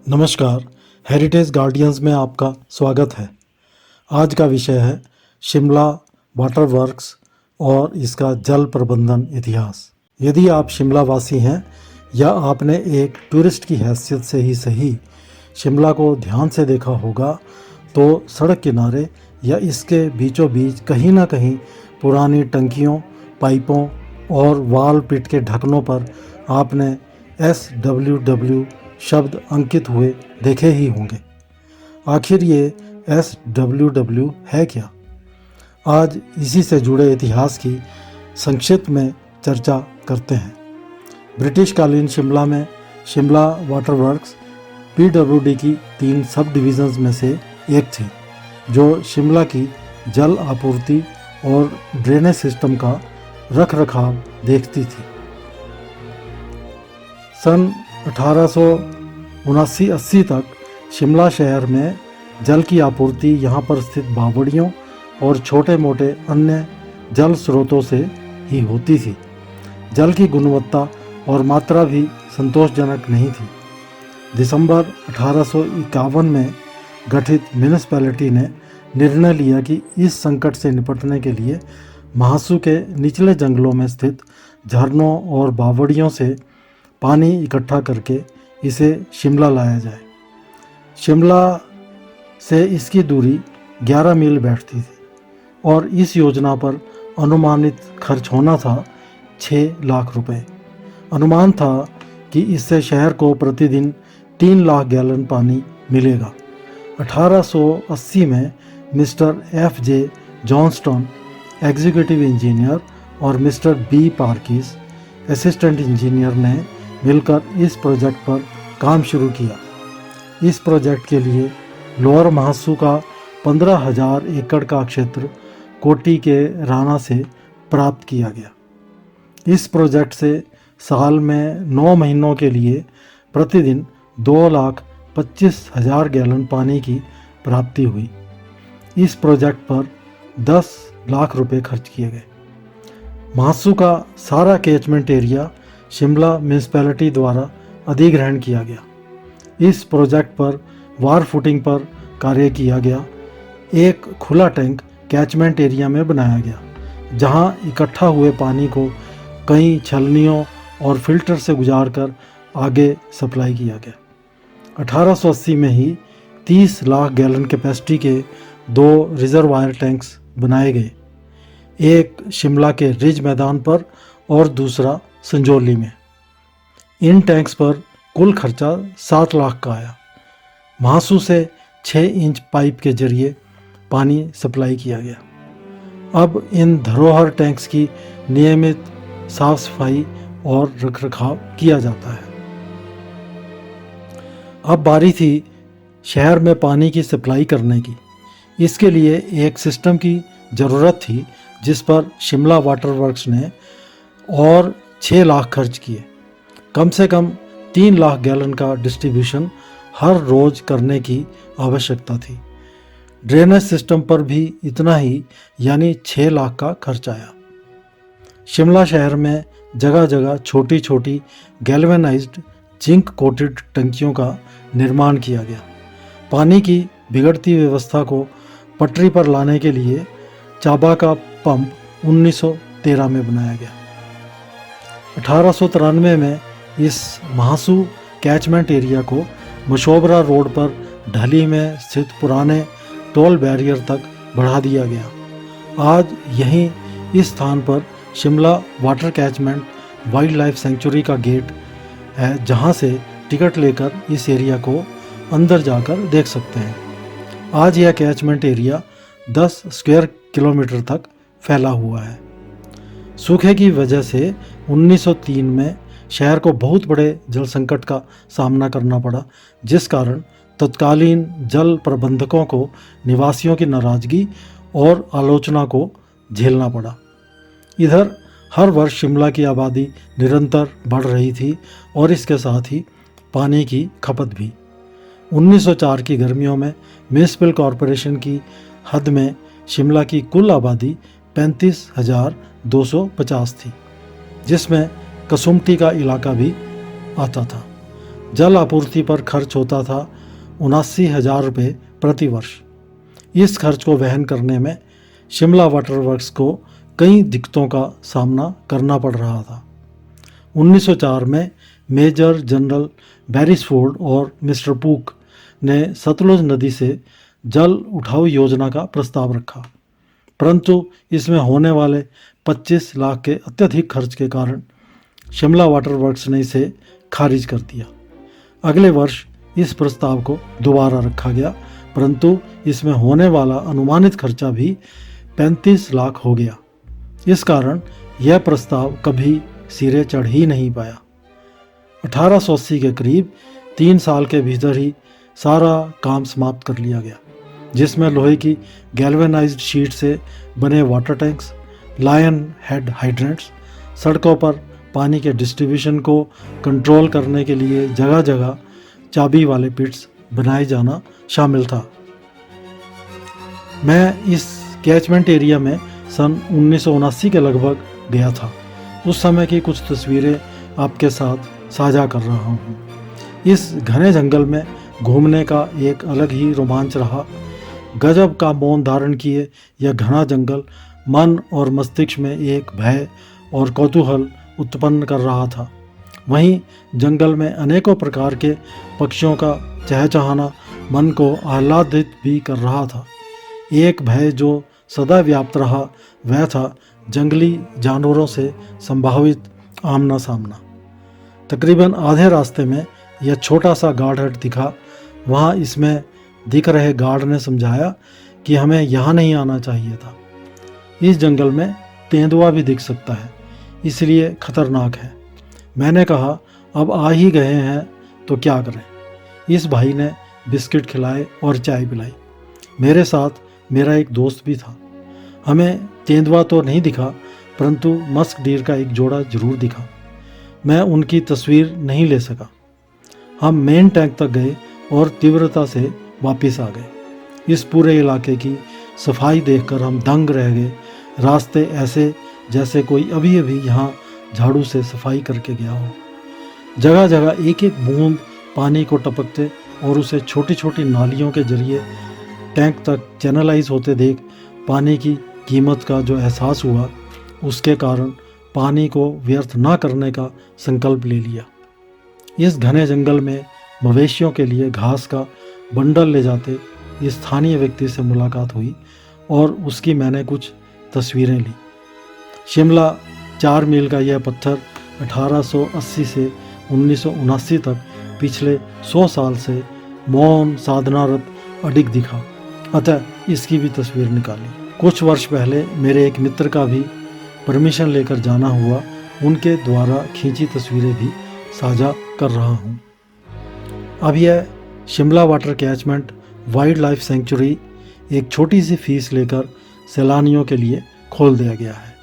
नमस्कार, heritage guardians में आपका स्वागत है। आज का विषय है शिमला वाटर वर्क्स और इसका जल प्रबंधन इतिहास। यदि आप शिमला वासी हैं या आपने एक टूरिस्ट की हैसियत से ही सही शिमला को ध्यान से देखा होगा, तो सड़क किनारे या इसके बीचों बीच कहीं ना कहीं पुरानी टंकियों, पाइपों और वाल पिट के ढक्कनों पर आपने SWW शब्द अंकित हुए देखे ही होंगे। आखिर ये SWW है क्या? आज इसी से जुड़े इतिहास की संक्षिप्त में चर्चा करते हैं। ब्रिटिश कालीन शिमला में शिमला वाटर वर्क्स PWD की 3 सब डिविजन्स में से एक थी, जो शिमला की जल आपूर्ति और ड्रेनेज सिस्टम का रख रखाव देखती थी। सन 1879-80 तक शिमला शहर में जल की आपूर्ति यहाँ पर स्थित बावड़ियों और छोटे मोटे अन्य जल स्रोतों से ही होती थी। जल की गुणवत्ता और मात्रा भी संतोषजनक नहीं थी। दिसंबर 1851 में गठित म्यूनिसिपैलिटी ने निर्णय लिया कि इस संकट से निपटने के लिए महासू के निचले जंगलों में स्थित झरनों और बावड़ियों से पानी इकट्ठा करके इसे शिमला लाया जाए। शिमला से इसकी दूरी 11 मील बैठती थी और इस योजना पर अनुमानित खर्च होना था 6 लाख रुपए। अनुमान था कि इससे शहर को प्रतिदिन 3 लाख गैलन पानी मिलेगा। 1880 में mister FJ Johnston executive engineer और मिस्टर B पार्किस असिस्टेंट इंजीनियर ने मिलकर इस प्रोजेक्ट पर काम शुरू किया। इस प्रोजेक्ट के लिए लोअर महासू का 15,000 एकड़ का क्षेत्र कोटी के राना से प्राप्त किया गया। इस प्रोजेक्ट से साल में 9 महीनों के लिए प्रतिदिन 2,25,000 गैलन पानी की प्राप्ति हुई। इस प्रोजेक्ट पर 10 लाख रुपए खर्च किए गए। महासू का सारा कैचमेंट एरिया शिमला म्यूनिसिपैलिटी द्वारा अधिग्रहण किया गया। इस प्रोजेक्ट पर वार फुटिंग पर कार्य किया गया। एक खुला टैंक कैचमेंट एरिया में बनाया गया, जहां इकट्ठा हुए पानी को कई छलनियों और फिल्टर से गुजारकर आगे सप्लाई किया गया। 1880 में ही 30 लाख गैलन कैपेसिटी के 2 रिजर्वायर टैंक्स बनाए गए, एक शिमला के रिज मैदान पर और दूसरा संजौली में। इन टैंक्स पर कुल खर्चा 7 लाख का आया। महासू से 6 इंच पाइप के जरिए पानी सप्लाई किया गया। अब इन धरोहर टैंक्स की नियमित साफ सफाई और रखरखाव किया जाता है। अब बारी थी शहर में पानी की सप्लाई करने की। इसके लिए एक सिस्टम की ज़रूरत थी, जिस पर शिमला वाटर वर्क्स ने और 6 लाख खर्च किए। कम से कम 3 लाख गैलन का डिस्ट्रीब्यूशन हर रोज करने की आवश्यकता थी। ड्रेनेज सिस्टम पर भी इतना ही, यानी 6 लाख का खर्च आया। शिमला शहर में जगह जगह छोटी छोटी गैल्वेनाइज्ड जिंक कोटेड टंकियों का निर्माण किया गया। पानी की बिगड़ती व्यवस्था को पटरी पर लाने के लिए चाबा का पंप 1913 में बनाया गया। 1893 में इस महासू कैचमेंट एरिया को मशोबरा रोड पर ढली में स्थित पुराने टोल बैरियर तक बढ़ा दिया गया। आज यहीं इस स्थान पर Shimla water catchment wild life sanctuary का गेट है, जहां से टिकट लेकर इस एरिया को अंदर जाकर देख सकते हैं। आज यह कैचमेंट एरिया 10 स्क्वायर किलोमीटर तक फैला हुआ है। सूखे की वजह से 1903 में शहर को बहुत बड़े जल संकट का सामना करना पड़ा, जिस कारण तत्कालीन जल प्रबंधकों को निवासियों की नाराजगी और आलोचना को झेलना पड़ा। इधर हर वर्ष शिमला की आबादी निरंतर बढ़ रही थी और इसके साथ ही पानी की खपत भी। 1904 की गर्मियों में म्यूनिसिपल कॉरपोरेशन की हद में शिमला की कुल आबादी 35,250 थी, जिसमें कसुमटी का इलाका भी आता था। जल आपूर्ति पर खर्च होता था 79,000 रुपये प्रति वर्ष। इस खर्च को वहन करने में शिमला वाटर वर्क्स को कई दिक्कतों का सामना करना पड़ रहा था। 1904 में मेजर जनरल बेरिसफोर्ड और मिस्टर पूक ने सतलुज नदी से जल उठाव योजना का प्रस्ताव रखा, परंतु इसमें होने वाले 25 लाख के अत्यधिक खर्च के कारण शिमला वाटर वर्क्स ने इसे खारिज कर दिया। अगले वर्ष इस प्रस्ताव को दोबारा रखा गया, परंतु इसमें होने वाला अनुमानित खर्चा भी 35 लाख हो गया। इस कारण यह प्रस्ताव कभी सिरे चढ़ ही नहीं पाया। 1880 के करीब 3 साल के भीतर ही सारा काम समाप्त कर लिया गया, जिसमें लोहे की गैल्वेनाइज्ड शीट से बने water tanks, lion head hydrants, सड़कों पर पानी के डिस्ट्रीब्यूशन को कंट्रोल करने के लिए जगह जगह चाबी वाले पिट्स बनाए जाना शामिल था। मैं इस कैचमेंट एरिया में सन 1979 के लगभग गया था। उस समय की कुछ तस्वीरें आपके साथ साझा कर रहा हूँ। इस घने जंगल में घूमने का एक अलग ही रोमांच रहा। गजब का मौन धारण किए यह घना जंगल मन और मस्तिष्क में एक भय और कौतूहल उत्पन्न कर रहा था। वहीं जंगल में अनेकों प्रकार के पक्षियों का चहचहाना मन को आह्लादित भी कर रहा था। एक भय जो सदा व्याप्त रहा वह था जंगली जानवरों से संभावित आमना सामना। तकरीबन आधे रास्ते में यह छोटा सा गार्ड हट दिखा। वहाँ इसमें दिख रहे गार्ड ने समझाया कि हमें यहाँ नहीं आना चाहिए था। इस जंगल में तेंदुआ भी दिख सकता है, इसलिए खतरनाक है। मैंने कहा अब आ ही गए हैं तो क्या करें। इस भाई ने बिस्किट खिलाए और चाय पिलाई। मेरे साथ मेरा एक दोस्त भी था। हमें तेंदुआ तो नहीं दिखा, परंतु मस्क डीर का एक जोड़ा जरूर दिखा। मैं उनकी तस्वीर नहीं ले सका। हम मेन टैंक तक गए और तीव्रता से वापस आ गए। इस पूरे इलाके की सफाई देखकर हम दंग रह गए। रास्ते ऐसे जैसे कोई अभी अभी यहाँ झाड़ू से सफाई करके गया हो। जगह जगह एक एक बूंद पानी को टपकते और उसे छोटी छोटी नालियों के जरिए टैंक तक चैनलाइज होते देख पानी की कीमत का जो एहसास हुआ, उसके कारण पानी को व्यर्थ ना करने का संकल्प ले लिया। इस घने जंगल में मवेशियों के लिए घास का बंडल ले जाते इस स्थानीय व्यक्ति से मुलाकात हुई और उसकी मैंने कुछ तस्वीरें ली। शिमला 4 मील का यह पत्थर 1880 से 1979 तक पिछले 100 साल से मौन साधनारत अडिग दिखा, अतः इसकी भी तस्वीर निकाली। कुछ वर्ष पहले मेरे एक मित्र का भी परमिशन लेकर जाना हुआ, उनके द्वारा खींची तस्वीरें भी साझा कर रहा हूँ। अब यह Shimla water catchment wild life sanctuary एक छोटी सी फीस लेकर सैलानियों के लिए खोल दिया गया है।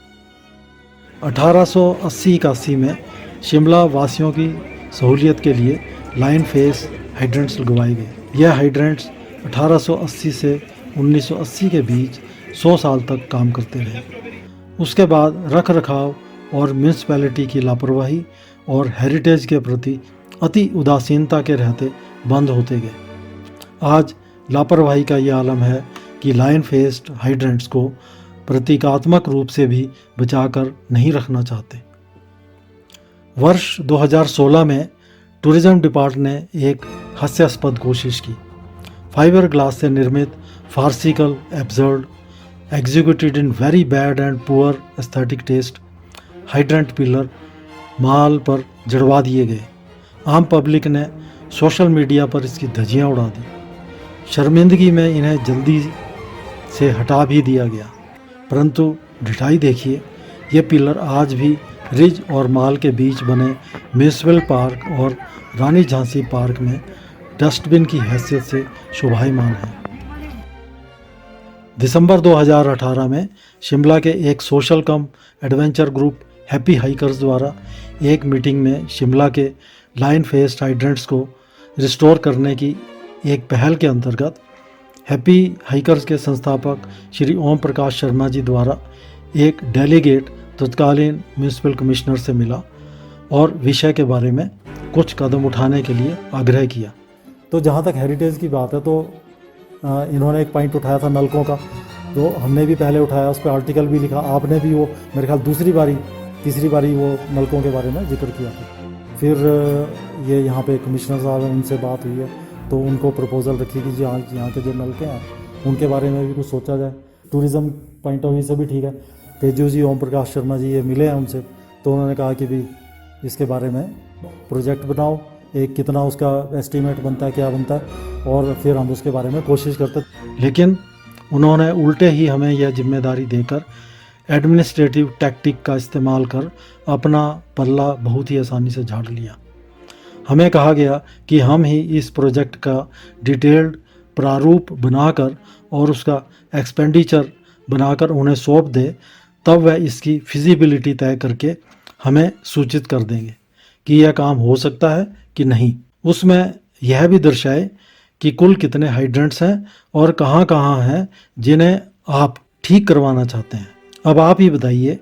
1880-81 में शिमला वासियों की सहूलियत के लिए लाइन फेस हाइड्रेंट्स लगवाए गए। यह हाइड्रेंट्स 1880 से 1980 के बीच 100 साल तक काम करते रहे। उसके बाद रख रखाव और म्यूनिसिपैलिटी की लापरवाही और हेरिटेज के प्रति अति उदासीनता के रहते बंद होते गए। आज लापरवाही का यह आलम है कि लाइन फेस्ड हाइड्रेंट्स को प्रतीकात्मक रूप से भी बचाकर नहीं रखना चाहते। वर्ष 2016 में टूरिज्म डिपार्टमेंट ने एक हास्यास्पद कोशिश की। फाइबर ग्लास से निर्मित farcical absurd executed in very bad and poor aesthetic taste hydrant pillar Mall पर जड़वा दिए गए। आम पब्लिक ने सोशल मीडिया पर इसकी धज्जियां उड़ा दी। शर्मिंदगी में इन्हें जल्दी से हटा भी दिया गया, परंतु ढिठाई देखिए, ये पिलर आज भी रिज और माल के बीच बने म्यूनिसिपल पार्क और रानी झांसी पार्क में डस्टबिन की हैसियत से शोभायमान है। दिसंबर 2018 में शिमला के एक सोशल कम एडवेंचर ग्रुप हैप्पी हाइकर्स द्वारा एक मीटिंग में शिमला के लाइन फेस्ड हाइड्रेंट्स को रिस्टोर करने की एक पहल के अंतर्गत हैप्पी हाइकर्स के संस्थापक श्री ओम प्रकाश शर्मा जी द्वारा एक डेलीगेट तत्कालीन म्यूनिसिपल कमिश्नर से मिला और विषय के बारे में कुछ कदम उठाने के लिए आग्रह किया। तो जहाँ तक हेरिटेज की बात है, तो इन्होंने एक पॉइंट उठाया था नलकों का, तो हमने भी पहले उठाया, उस पर आर्टिकल भी लिखा, आपने भी वो मेरे ख्याल तीसरी बारी वो नलकों के बारे में जिक्र किया था। फिर ये यहाँ पे कमिश्नर साहब हैं, उनसे बात हुई है, तो उनको प्रपोज़ल रखी कि यहाँ के जो नलके हैं उनके बारे में भी कुछ सोचा जाए। टूरिज़्म पॉइंट ऑफ व्यू से भी ठीक है। तेजू जी, ओम प्रकाश शर्मा जी ये मिले हैं उनसे, तो उन्होंने कहा कि भी इसके बारे में प्रोजेक्ट बनाओ, एक कितना उसका एस्टीमेट बनता है, क्या बनता है, और फिर हम उसके बारे में कोशिश करते। लेकिन उन्होंने उल्टे ही हमें यह जिम्मेदारी देकर एडमिनिस्ट्रेटिव टैक्टिक का इस्तेमाल कर अपना पल्ला बहुत ही आसानी से झाड़ लिया। हमें कहा गया कि हम ही इस प्रोजेक्ट का डिटेल्ड प्रारूप बनाकर और उसका एक्सपेंडिचर बनाकर उन्हें सौंप दे, तब वह इसकी फिजिबिलिटी तय करके हमें सूचित कर देंगे कि यह काम हो सकता है कि नहीं। उसमें यह भी दर्शाए कि कुल कितने हाइड्रेंट्स हैं और कहाँ कहाँ हैं जिन्हें आप ठीक करवाना चाहते हैं। अब आप ही बताइए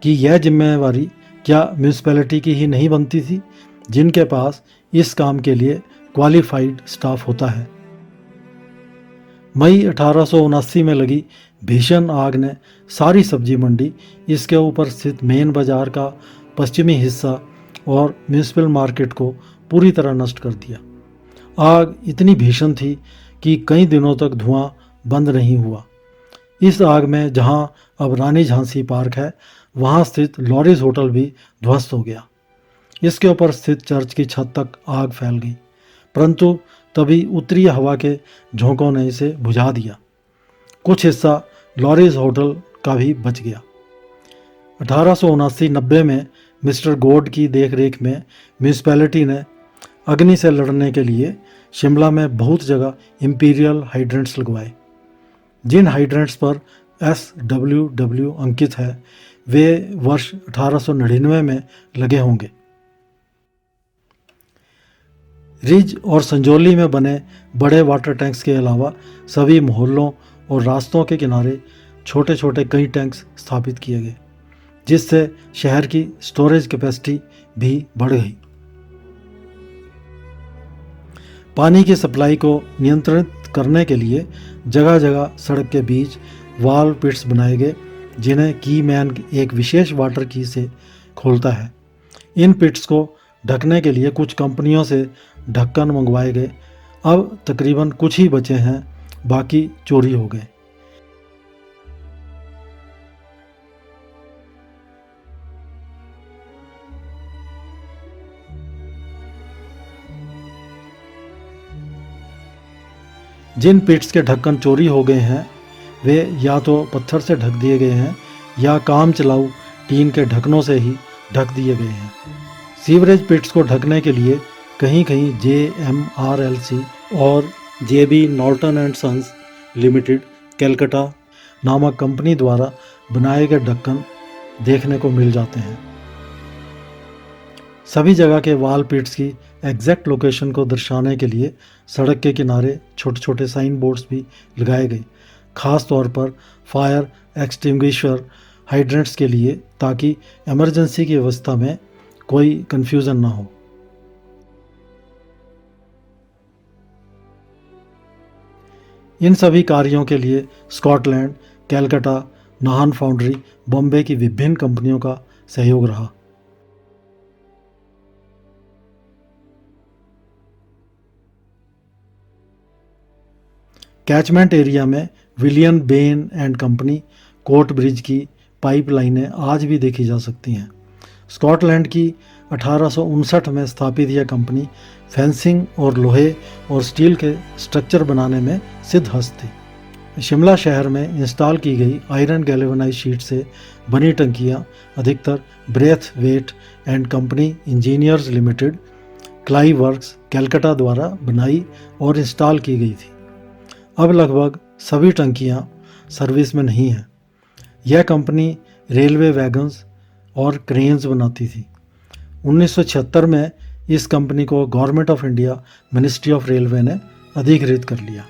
कि यह जिम्मेवारी क्या म्यूनिसिपैलिटी की ही नहीं बनती थी, जिनके पास इस काम के लिए क्वालिफाइड स्टाफ होता है। मई 1879 में लगी भीषण आग ने सारी सब्जी मंडी, इसके ऊपर स्थित मेन बाजार का पश्चिमी हिस्सा और म्यूनिसिपल मार्केट को पूरी तरह नष्ट कर दिया। आग इतनी भीषण थी कि कई दिनों तक धुआं बंद नहीं हुआ। इस आग में जहां अब रानी झांसी पार्क है, वहां स्थित लॉरीज होटल भी ध्वस्त हो गया। इसके ऊपर स्थित चर्च की छत तक आग फैल गई, परंतु तभी उत्तरी हवा के झोंकों ने इसे बुझा दिया। कुछ हिस्सा लॉरीज होटल का भी बच गया। 1879-90 में मिस्टर गॉड की देखरेख में म्यूनिसिपैलिटी ने अग्नि से लड़ने के लिए शिमला में बहुत जगह इंपीरियल हाइड्रेंट्स लगवाए। जिन हाइड्रेंट्स पर SWW अंकित है वे वर्ष 1899 में लगे होंगे। रिज और संजौली में बने बड़े वाटर टैंक्स के अलावा सभी मोहल्लों और रास्तों के किनारे छोटे छोटे कई टैंक्स स्थापित किए गए, जिससे शहर की स्टोरेज कैपेसिटी भी बढ़ गई। पानी की सप्लाई को नियंत्रित करने के लिए जगह जगह सड़क के बीच वाल्व पिट्स बनाए गए, जिन्हें की मैन एक विशेष वाटर की से खोलता है। इन पिट्स को ढकने के लिए कुछ कंपनियों से ढक्कन मंगवाए गए। अब तकरीबन कुछ ही बचे हैं, बाकी चोरी हो गए। जिन पिट्स के ढक्कन चोरी हो गए हैं वे या तो पत्थर से ढक दिए गए हैं या काम चलाऊ टीन के ढक्कनों से ही ढक दिए गए हैं। सीवरेज पिट्स को ढकने के लिए कहीं कहीं JMRLC और JB Norton and sons Limited Calcutta नामक कंपनी द्वारा बनाए गए ढक्कन देखने को मिल जाते हैं। सभी जगह के वाल पिट्स की एग्जैक्ट लोकेशन को दर्शाने के लिए सड़क के किनारे छोटे छोटे साइन बोर्ड्स भी लगाए गए, खास तौर पर फायर एक्सटिंग्विशर हाइड्रेंट्स के लिए, ताकि इमरजेंसी की अवस्था में कोई कंफ्यूजन ना हो। इन सभी कार्यों के लिए स्कॉटलैंड, कैलकाटा, नाहन फाउंड्री, बॉम्बे की विभिन्न कंपनियों का सहयोग रहा। कैचमेंट एरिया में William Ben and company court bridge की पाइपलाइनें आज भी देखी जा सकती हैं। स्कॉटलैंड की 1859 में स्थापित यह कंपनी फेंसिंग और लोहे और स्टील के स्ट्रक्चर बनाने में सिद्धहस्त थी। शिमला शहर में इंस्टॉल की गई आयरन गैल्वेनाइज शीट से बनी टंकियां अधिकतर Braithwaite and company engineers limited, Clyde works, Calcutta द्वारा बनाई और इंस्टॉल की गई थी। अब लगभग सभी टंकियां सर्विस में नहीं हैं। यह कंपनी रेलवे वैगन्स और क्रेन्स बनाती थी। 1976 में इस कंपनी को government of India ministry of railway ने अधिकृत कर लिया।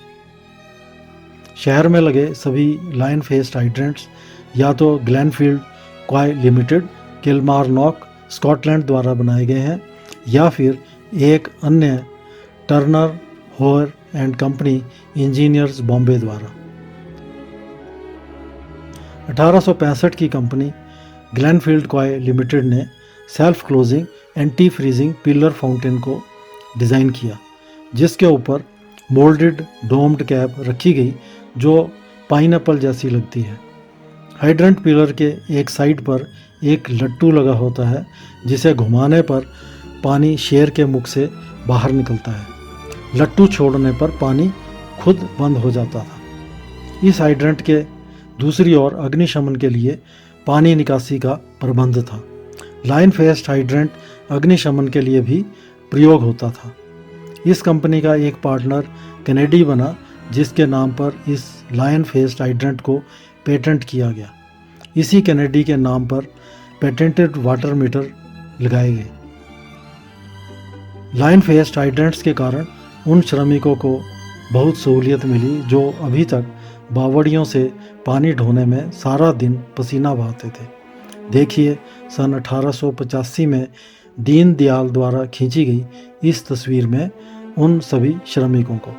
शहर में लगे सभी लाइन फेस्ड हाइड्रेंट्स या तो ग्लेनफील्ड क्वाय लिमिटेड, किलमारनॉक, स्कॉटलैंड द्वारा बनाए गए हैं या फिर एक अन्य Turner होयर and company engineers Bombay द्वारा। 1865 की कंपनी ग्लेनफील्ड कॉय लिमिटेड ने self closing anti freezing pillar fountain को डिज़ाइन किया, जिसके ऊपर मोल्डेड डोम्ड कैप रखी गई जो पाइनएप्पल जैसी लगती है। हाइड्रेंट पिलर के एक साइड पर एक लट्टू लगा होता है, जिसे घुमाने पर पानी शेर के मुख से बाहर निकलता है। लट्टू छोड़ने पर पानी खुद बंद हो जाता था। इस हाइड्रेंट के दूसरी ओर अग्निशमन के लिए पानी निकासी का प्रबंध था। लाइन फेस्ड हाइड्रेंट अग्निशमन के लिए भी प्रयोग होता था। इस कंपनी का एक पार्टनर कैनेडी बना, जिसके नाम पर इस लाइन फेस्ड हाइड्रेंट को पेटेंट किया गया। इसी कैनेडी के नाम पर पेटेंटेड वाटर मीटर लगाए गए। लाइन फेस्ड हाइड्रेंट्स के कारण उन श्रमिकों को बहुत सहूलियत मिली जो अभी तक बावड़ियों से पानी ढोने में सारा दिन पसीना बहाते थे। देखिए सन 1885 में दीनदयाल द्वारा खींची गई इस तस्वीर में उन सभी श्रमिकों को।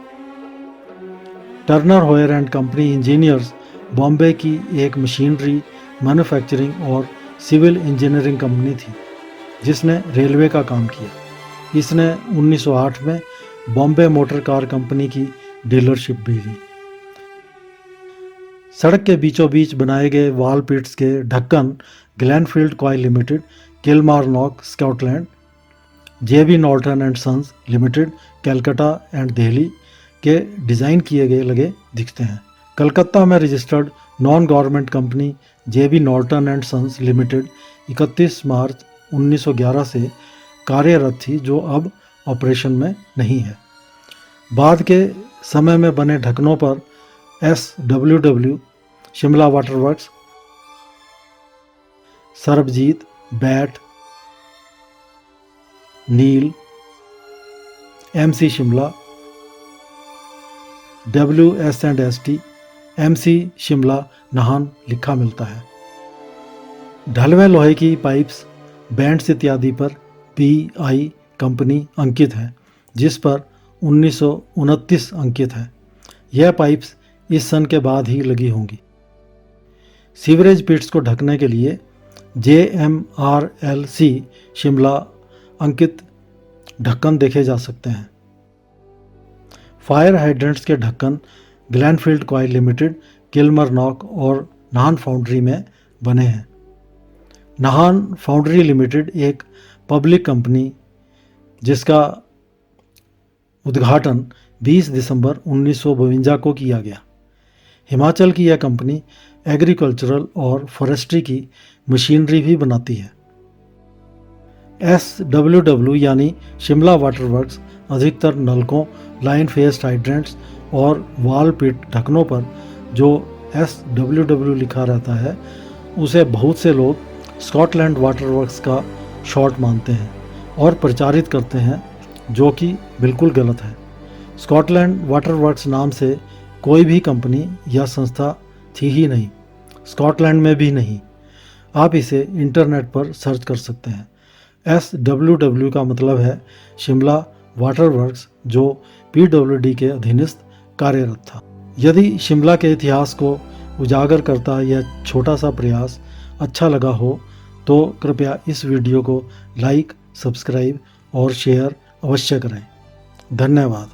Turner होयर and company engineers Bombay की एक मशीनरी मैन्युफैक्चरिंग और सिविल इंजीनियरिंग कंपनी थी, जिसने रेलवे का काम किया। इसने 1908 में बॉम्बे मोटर कार कंपनी की डीलरशिप भी ली। सड़क के बीचों बीच बनाए गए वॉल पिट्स के ढक्कन Glenfield coy limited, Kilmarnock, Scotland, JB Knowlton and sons limited, Calcutta and Delhi के डिज़ाइन किए गए लगे दिखते हैं। कलकत्ता में registered non government company JB Knowlton and sons limited 31 मार्च 1911 से कार्यरत थी, जो अब ऑपरेशन में नहीं है। बाद के समय में बने ढक्कनों पर SWW, Shimla water works, Sarabjit, बैट, नील, MC Shimla, WS&ST, MC Shimla Nahan लिखा मिलता है। ढलवे लोहे की पाइप्स, बैंड्स इत्यादि पर PI कंपनी अंकित है, जिस पर 1929 अंकित है। यह पाइप्स इस सन के बाद ही लगी होंगी। सीवरेज पिट्स को ढकने के लिए JMRLC शिमला अंकित ढक्कन देखे जा सकते हैं। फायर हाइड्रेंट्स के ढक्कन ग्लेनफील्ड कॉय लिमिटेड, किलमारनॉक और नाहन फाउंड्री में बने हैं। नाहन फाउंड्री लिमिटेड एक पब्लिक कंपनी, जिसका उद्घाटन 20 दिसंबर 1952 को किया गया। हिमाचल की यह कंपनी एग्रीकल्चरल और फॉरेस्ट्री की मशीनरी भी बनाती है। SWW यानी शिमला वाटर वर्क्स अधिकतर नलकों, लाइन फेस्ड हाइड्रेंट्स और वॉल पिट ढक्कनों पर जो SWW लिखा रहता है, उसे बहुत से लोग स्कॉटलैंड वाटर वर्क्स का शॉर्ट मानते हैं और प्रचारित करते हैं, जो कि बिल्कुल गलत है। स्कॉटलैंड वाटर वर्क्स नाम से कोई भी कंपनी या संस्था थी ही नहीं, स्कॉटलैंड में भी नहीं। आप इसे इंटरनेट पर सर्च कर सकते हैं। SWW का मतलब है शिमला वाटर वर्क्स, जो PWD के अधीनस्थ कार्यरत था। यदि शिमला के इतिहास को उजागर करता यह छोटा सा प्रयास अच्छा लगा हो तो कृपया इस वीडियो को लाइक, सब्सक्राइब और शेयर अवश्य करें। धन्यवाद।